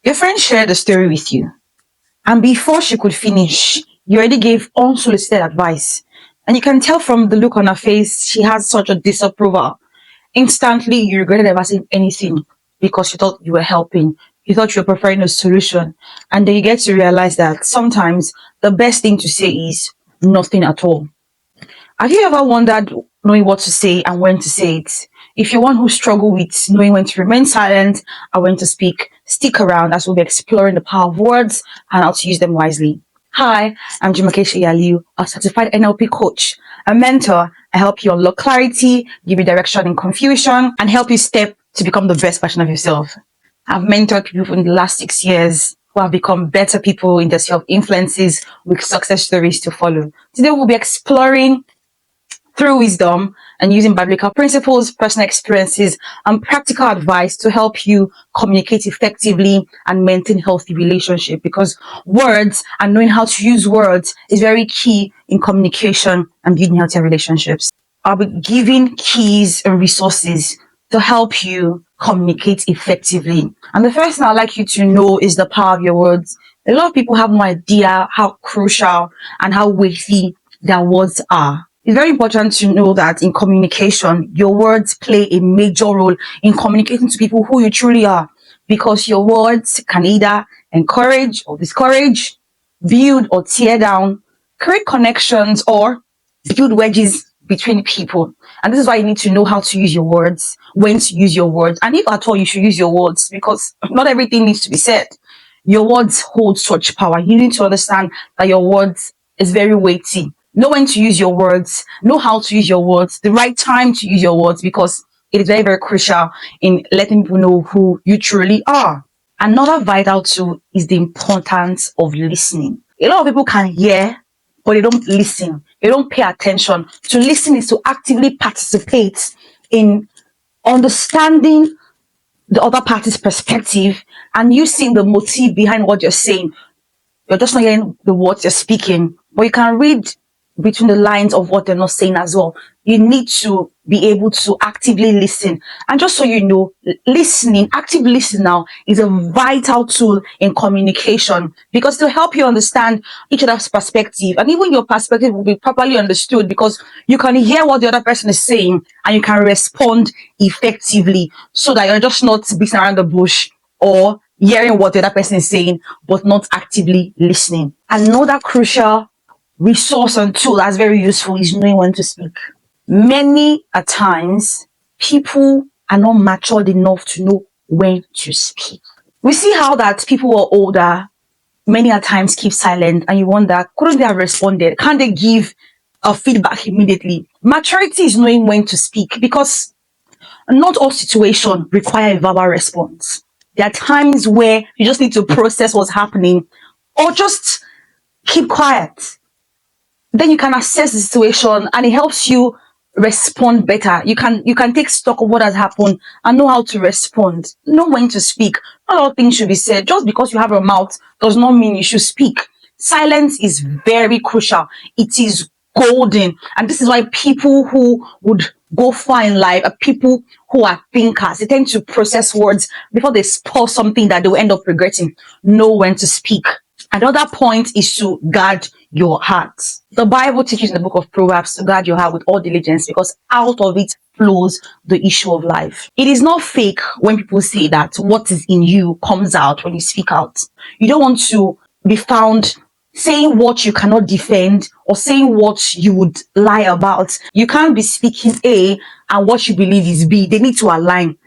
Your friend shared a story with you, and before she could finish, you already gave unsolicited advice. And you can tell from the look on her face, she has such a disapproval. Instantly, you regretted ever saying anything because you thought you were helping. You thought you were preferring a solution. And then you get to realize that sometimes the best thing to say is nothing at all. Have you ever wondered knowing what to say and when to say it? If you're one who struggle with knowing when to remain silent and when to speak, stick around as we'll be exploring the power of words and how to use them wisely. Hi, I'm Jumoke Seyi-Aliu, a certified NLP coach, a mentor. I help you unlock clarity, give you direction in confusion, and help you step to become the best version of yourself. I've mentored people in the last 6 years who have become better people in their self-influences with success stories to follow. Today we'll be exploring through wisdom and using biblical principles, personal experiences, and practical advice to help you communicate effectively and maintain healthy relationship, because words and knowing how to use words is very key in communication and building healthy relationships. I'll be giving keys and resources to help you communicate effectively. And the first thing I'd like you to know is the power of your words. A lot of people have no idea how crucial and how weighty their words are. It's very important to know that in communication, your words play a major role in communicating to people who you truly are, because your words can either encourage or discourage, build or tear down, create connections or build wedges between people. And this is why you need to know how to use your words, when to use your words, and if at all you should use your words, because not everything needs to be said. Your words hold such power. You need to understand that your words is very weighty. Know when to use your words, know how to use your words, the right time to use your words, because it is very, very crucial in letting people know who you truly are. Another vital tool is the importance of listening. A lot of people can hear, but they don't listen. They don't pay attention. To listen is to actively participate in understanding the other party's perspective and you seeing the motive behind what you're saying. You're just not hearing the words you're speaking, but you can read between the lines of what they're not saying as well. You need to be able to actively listen. And just so you know, listening, active listening now is a vital tool in communication, because to help you understand each other's perspective, and even your perspective will be properly understood, because you can hear what the other person is saying and you can respond effectively, so that you're just not beating around the bush or hearing what the other person is saying but not actively listening. Another crucial resource and tool that's very useful is knowing when to speak. Many a times, people are not matured enough to know when to speak. We see how that people who are older many a times keep silent, and you wonder, couldn't they have responded? Can't they give a feedback immediately? Maturity is knowing when to speak, because not all situations require a verbal response. There are times where you just need to process what's happening or just keep quiet. Then you can assess the situation and it helps you respond better. You can take stock of what has happened and know how to respond. Know when to speak. Not all things should be said. Just because you have a mouth does not mean you should speak. Silence is very crucial. It is golden. And this is why people who would go far in life are people who are thinkers. They tend to process words before they spoil something that they will end up regretting. Know when to speak. Another point is to guard your heart. The Bible teaches in the book of Proverbs to guard your heart with all diligence, because out of it flows the issue of life. It is not fake when people say that what is in you comes out when you speak out. You don't want to be found saying what you cannot defend or saying what you would lie about. You can't be speaking A and what you believe is B. They need to align.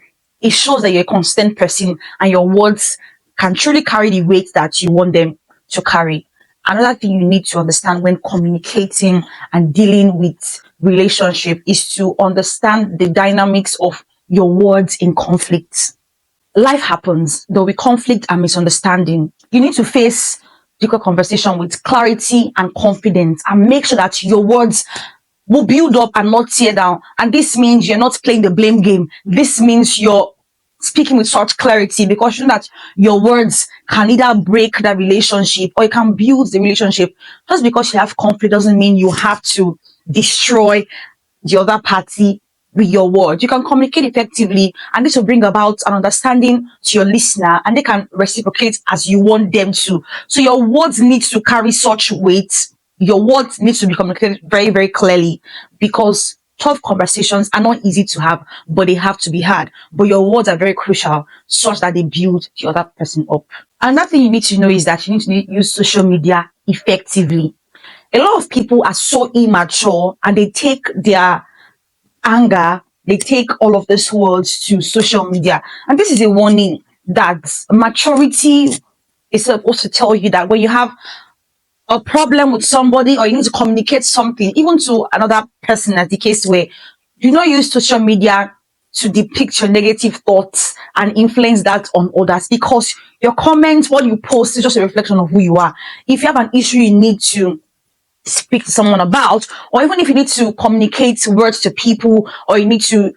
It shows that you're a constant person and your words can truly carry the weight that you want them to carry. Another thing you need to understand when communicating and dealing with relationship is to understand the dynamics of your words in conflict. Life happens. There will be conflict and misunderstanding. You need to face difficult conversation with clarity and confidence, and make sure that your words will build up and not tear down. And this means you're not playing the blame game. This means you're speaking with such clarity, because you know that your words can either break the relationship or you can build the relationship. Just because you have conflict doesn't mean you have to destroy the other party with your words. You can communicate effectively, and this will bring about an understanding to your listener, and they can reciprocate as you want them to. So your words need to carry such weight. Your words need to be communicated very, very clearly, because tough conversations are not easy to have, but they have to be had. But your words are very crucial, such that they build the other person up. Another thing you need to know is that you need to use social media effectively. A lot of people are so immature, and they take their anger, they take all of these words to social media. And this is a warning that maturity is supposed to tell you that when you have a problem with somebody, or you need to communicate something, even to another person, as the case where, do not use social media to depict your negative thoughts and influence that on others, because your comments, what you post, is just a reflection of who you are. If you have an issue you need to speak to someone about, or even if you need to communicate words to people, or you need to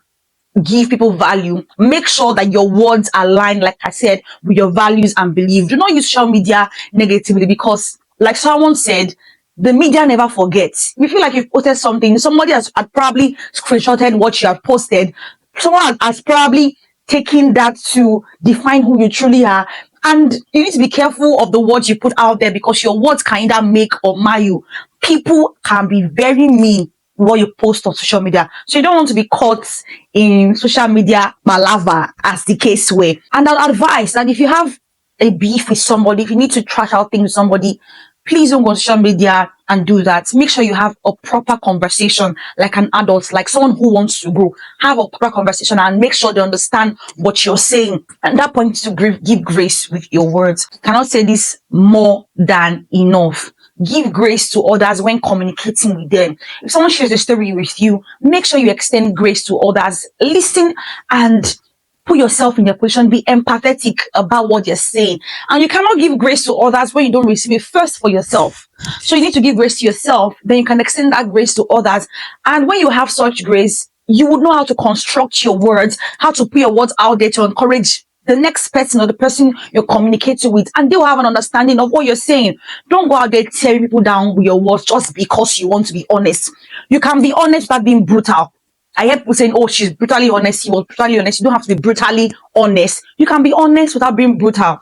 give people value, make sure that your words align, like I said, with your values and beliefs. Do not use social media negatively, because, like someone said, the media never forgets. If you feel like you've posted something, somebody had probably screenshotted what you have posted. Someone has probably taken that to define who you truly are. And you need to be careful of the words you put out there, because your words can either make or mar you. People can be very mean what you post on social media. So you don't want to be caught in social media malava, as the case were. And I'll advise that if you have a beef with somebody, if you need to trash out things with somebody, please don't go on social media and do that. Make sure you have a proper conversation, like an adult, like someone who wants to grow. Have a proper conversation and make sure they understand what you're saying. And that point is to give grace with your words. I cannot say this more than enough. Give grace to others when communicating with them. If someone shares a story with you, make sure you extend grace to others. Listen and put yourself in their position. Be empathetic about what you're saying. And you cannot give grace to others when you don't receive it first for yourself. So you need to give grace to yourself, then you can extend that grace to others. And when you have such grace, you would know how to construct your words, how to put your words out there to encourage the next person or the person you're communicating with, and they will have an understanding of what you're saying. Don't go out there tearing people down with your words just because you want to be honest. You can be honest without being brutal. I hear people saying, oh, she's brutally honest, he was brutally honest. You don't have to be brutally honest. You can be honest without being brutal.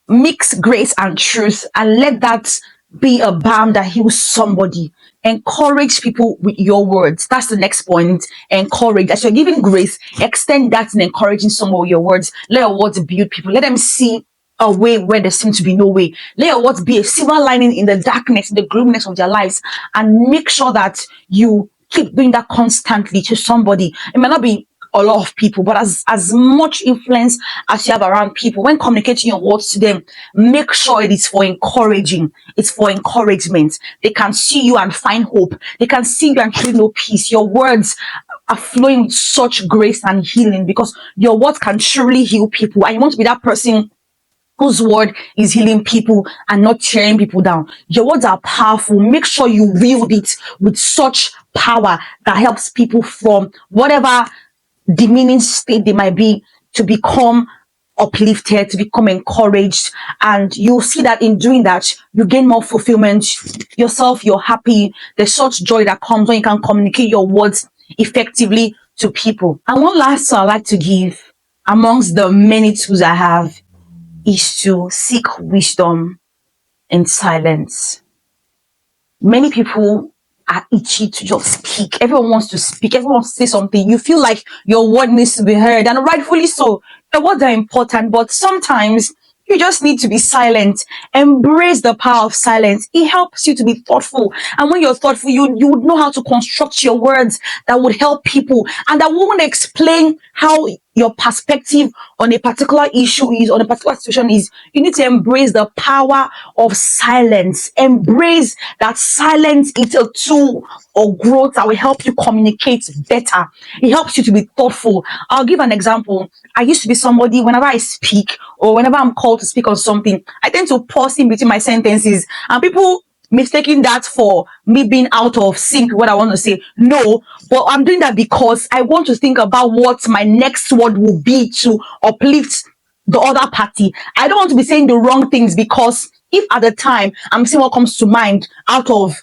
Mix grace and truth, and let that be a balm that heals somebody. Encourage people with your words. That's the next point. Encourage. As you're giving grace, extend that in encouraging someone with your words. Let your words build people. Let them see a way where there seems to be no way. Let your words be a silver lining in the darkness, in the gloominess of their lives. And make sure that you keep doing that constantly to somebody. It may not be a lot of people, but as much influence as you have around people, when communicating your words to them, make sure it is for encouraging. It's for encouragement. They can see you and find hope. They can see you and truly know peace. Your words are flowing with such grace and healing, because your words can truly heal people, and you want to be that person whose word is healing people and not tearing people down. Your words are powerful. Make sure you wield it with such power that helps people from whatever demeaning state they might be to become uplifted, to become encouraged. And you'll see that in doing that, you gain more fulfillment yourself. You're happy. There's such joy that comes when you can communicate your words effectively to people. And one last thought I'd like to give, amongst the many tools I have, is to seek wisdom in silence. Many people are itchy to just speak. Everyone wants to speak. Everyone wants to say something. You feel like your word needs to be heard, and rightfully so. The words are important, but sometimes you just need to be silent. Embrace the power of silence. It helps you to be thoughtful. And when you're thoughtful, you would know how to construct your words that would help people, and that won't explain how your perspective on a particular issue is, on a particular situation is. You need to embrace the power of silence. Embrace that silence is a tool of growth that will help you communicate better. It helps you to be thoughtful. I'll give an example. I used to be somebody, whenever I speak or whenever I'm called to speak on something, I tend to pause in between my sentences, and people mistaking that for me being out of sync with what I want to say. No, but I'm doing that because I want to think about what my next word will be to uplift the other party. I don't want to be saying the wrong things, because if at the time I'm saying what comes to mind out of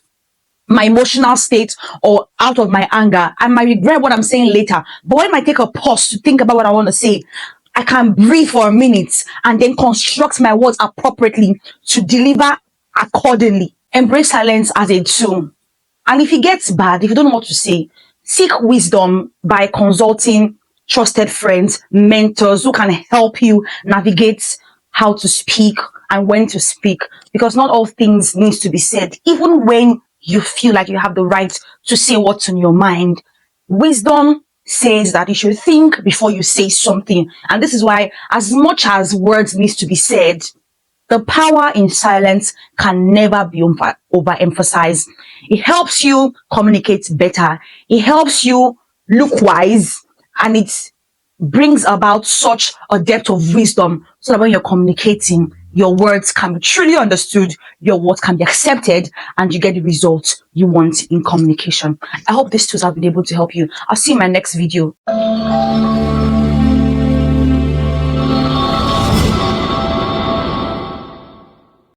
my emotional state or out of my anger, I might regret what I'm saying later. But when I take a pause to think about what I want to say, I can breathe for a minute and then construct my words appropriately to deliver accordingly. Embrace silence as a tool. And if it gets bad, if you don't know what to say, seek wisdom by consulting trusted friends, mentors who can help you navigate how to speak and when to speak, because not all things needs to be said. Even when you feel like you have the right to say what's on your mind, wisdom says that you should think before you say something. And this is why, as much as words needs to be said, the power in silence can never be overemphasized. It helps you communicate better. It helps you look wise, and it brings about such a depth of wisdom so that when you're communicating, your words can be truly understood, your words can be accepted, and you get the results you want in communication. I hope these tools have been able to help you. I'll see you in my next video.